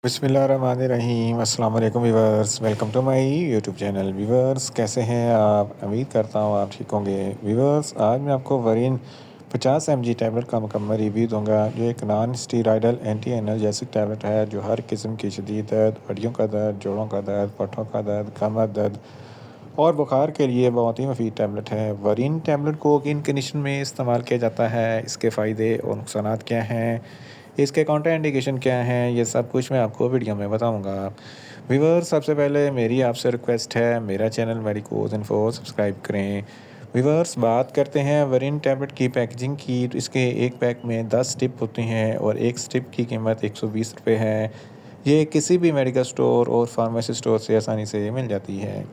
बिस्मिल्लाहिर्रहमानिर्रहीम। अस्सलाम वालेकुम viewers, welcome to my YouTube channel. Viewers कैसे हैं आप? उम्मीद करता हूँ आप ठीक होंगे। व्यूअर्स आज मैं आपको वरीन 50 mg टैबलेट का मुकम्मल रिव्यू दूंगा, जो एक non steroidal anti analgesic tablet है जो हर किस्म की शदीद दर्द, हड्डियों का दर्द, जोड़ों का दर्द, पट्टों का दर्द, कमर दर्द और बुखार के लिए बहुत ही मुफीद टैबलेट है। वरीन टैबलेट को किन कंडीशन में इस्तेमाल किया जाता है, इसके फ़ायदे और नुकसानात क्या हैं, इसके काउंटर इंडिकेशन क्या हैं, ये सब कुछ मैं आपको वीडियो में बताऊंगा। व्यूअर्स सबसे पहले मेरी आपसे रिक्वेस्ट है, मेरा चैनल मेडिकोज इन्फो सब्सक्राइब करें। व्यूअर्स बात करते हैं वरीन टैबलेट की पैकेजिंग की, तो इसके एक पैक में 10 स्ट्रिप होती हैं और एक स्ट्रिप की कीमत 120 रुपये है। ये किसी भी मेडिकल स्टोर और फार्मेसी स्टोर से आसानी से मिल जाती है।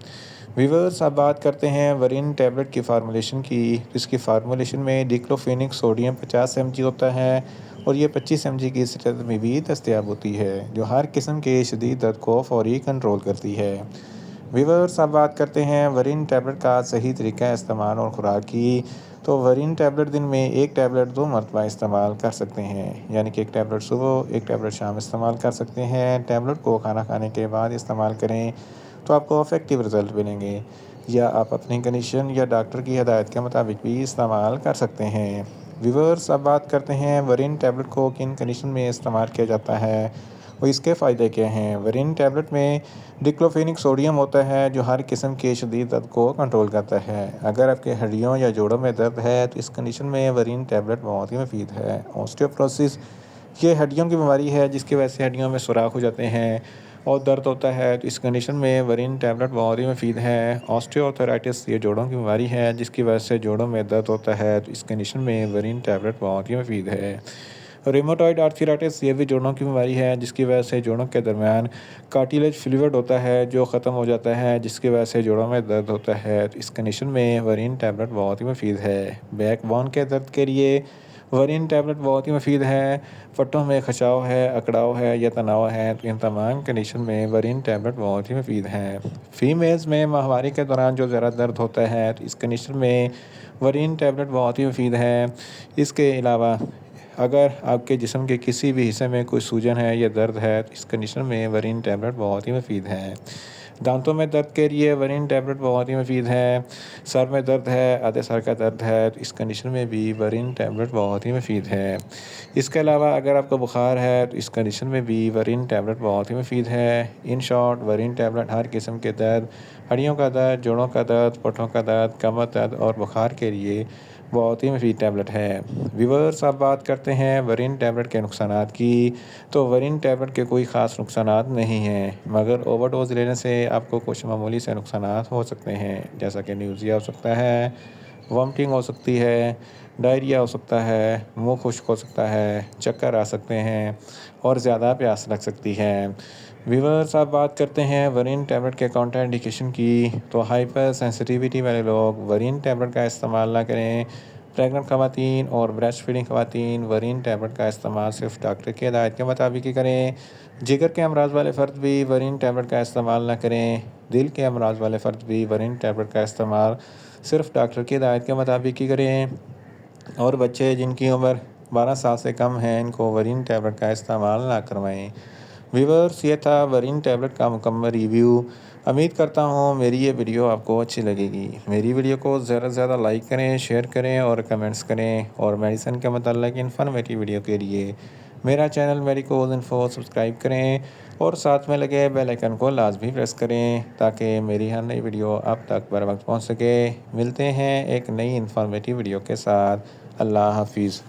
व्यूअर्स अब बात करते हैं वरीन टैबलेट की फार्मूलेशन की। तो इसकी फार्मूलेशन में डिक्लोफेनिक सोडियम 50 mg होता है और ये 25 mg की सतत में भी दस्तयाब होती है, जो हर किस्म के शदीद दर्द को फौरी कंट्रोल करती है। व्यूअर्स अब बात करते हैं वरीन टैबलेट का सही तरीका इस्तेमाल और खुराक की। तो वरीन टैबलेट दिन में एक टैबलेट 2 मरतबा इस्तेमाल कर सकते हैं, यानी कि एक टैबलेट सुबह एक टैबलेट शाम इस्तेमाल कर सकते हैं। टैबलेट को खाना खाने के बाद इस्तेमाल करें तो आपको इफेक्टिव रिजल्ट मिलेंगे, या आप अपनी कंडीशन या डॉक्टर की हदायत के मुताबिक भी इस्तेमाल कर सकते हैं। व्यूअर्स अब बात करते हैं वरीन टैबलेट को किन कंडीशन में इस्तेमाल किया जाता है और इसके फ़ायदे क्या हैं। वरीन टैबलेट में डिक्लोफेनिक सोडियम होता है जो हर किस्म के शदीद दर्द को कंट्रोल करता है। अगर आपके हड्डियों या जोड़ों में दर्द है तो इस कंडीशन में वरीन टैबलेट बहुत ही मुफीद है। ऑस्टियोप्रोसिस ये हड्डियों की बीमारी है जिसकी वजह से हड्डियों में सुराख हो जाते हैं और दर्द होता है, तो इस कंडीशन में वरीन टैबलेट बहुत ही मुफीद है। ऑस्टियोआर्थराइटिस ये जोड़ों की बीमारी है जिसकी वजह से जोड़ों में दर्द होता है, तो इस कंडीशन में वरीन टैबलेट बहुत ही मुफीद है। रिमोटॉइड आर्थराइटिस ये भी जोड़ों की बीमारी है जिसकी वजह से जोड़ों के दरमियान कार्टिलेज फ्लूइड होता है जो ख़त्म हो जाता है, जिसकी वजह से जोड़ों में दर्द होता है, तो इस कंडीशन में वरीन टैबलेट बहुत ही मुफीद है। बैक बोन के दर्द के लिए वरीन टैबलेट बहुत ही मुफीद है। पट्टों में खिंचाव है, अकड़ाव है या तनाव है, तो इन तमाम कंडीशन में वरीन टैबलेट बहुत ही मुफीद है। फीमेल्स में माहवारी के दौरान जो ज़रा दर्द होता है, तो इस कंडीशन में वरीन टैबलेट बहुत ही मुफीद है। इसके अलावा अगर आपके जिस्म के किसी भी हिस्से में कोई सूजन है या दर्द है, तो इस कंडीशन में वरीन टैबलेट बहुत ही मुफीद है। दांतों में दर्द के लिए वरीन टैबलेट बहुत ही मुफीद है। सर में दर्द है, आधे सर का दर्द है, तो इस कंडीशन में भी वरीन टैबलेट बहुत ही मुफीद है। इसके अलावा अगर आपको बुखार है तो इस कंडीशन में भी वरीन टैबलेट बहुत ही मुफीद है। इन शॉर्ट वरीन टैबलेट हर किस्म के दर्द, हड्डियों का दर्द, जोड़ों का दर्द, पट्टों का दर्द, कमर दर्द और बुखार के लिए बहुत ही मुफीद टैबलेट है। व्यूअर्स अब बात करते हैं वरीन टैबलेट के नुकसानात की। तो वरीन टैबलेट के कोई ख़ास नुकसानात नहीं हैं, मगर ओवरडोज लेने से आपको कुछ मामूली से नुकसानात हो सकते हैं, जैसा कि न्यूज़िया हो सकता है, वॉमिटिंग हो सकती है, डायरिया हो सकता है, मुंह खुश्क हो सकता है, चक्कर आ सकते हैं और ज़्यादा प्यास लग सकती है। व्यूअर्स आप बात करते हैं वरीन टैबलेट के काउंटर इंडिकेशन की। तो हाइपर सेंसिटिविटी वाले लोग वरीन टैबलेट का इस्तेमाल ना करें। प्रेग्नेंट ख़वातीन और ब्रेस्ट फीडिंग ख़वातीन वरीन टैबलेट का इस्तेमाल सिर्फ डॉक्टर की हिदायत के मुताबिक ही करें। जिगर के अमराज वाले फ़र्द भी वरीन टैबलेट का इस्तेमाल ना करें। दिल के अमराज वाले फ़र्द भी वरीन टैबलेट का इस्तेमाल सिर्फ डॉक्टर की हिदायत के मुताबिक ही करें। और बच्चे जिनकी उम्र 12 साल से कम है, इनको वरीन टैबलेट का इस्तेमाल ना करवाएं। व्यूअर्स ये था वरीन टैबलेट का मुकम्मल रिव्यू। उम्मीद करता हूँ मेरी ये वीडियो आपको अच्छी लगेगी। मेरी वीडियो को ज़्यादा से ज़्यादा लाइक करें, शेयर करें और कमेंट्स करें, और मेडिसिन के मतलब इन्फॉर्मेटिव वीडियो के लिए मेरा चैनल मेडिकोज इन्फो सब्सक्राइब करें और साथ में लगे बेल आइकन को लाजमी प्रेस करें ताकि मेरी हर नई वीडियो आप तक बर वक्त पहुँच सके। मिलते हैं एक नई इन्फॉर्मेटिव वीडियो के साथ। अल्लाह हाफिज़।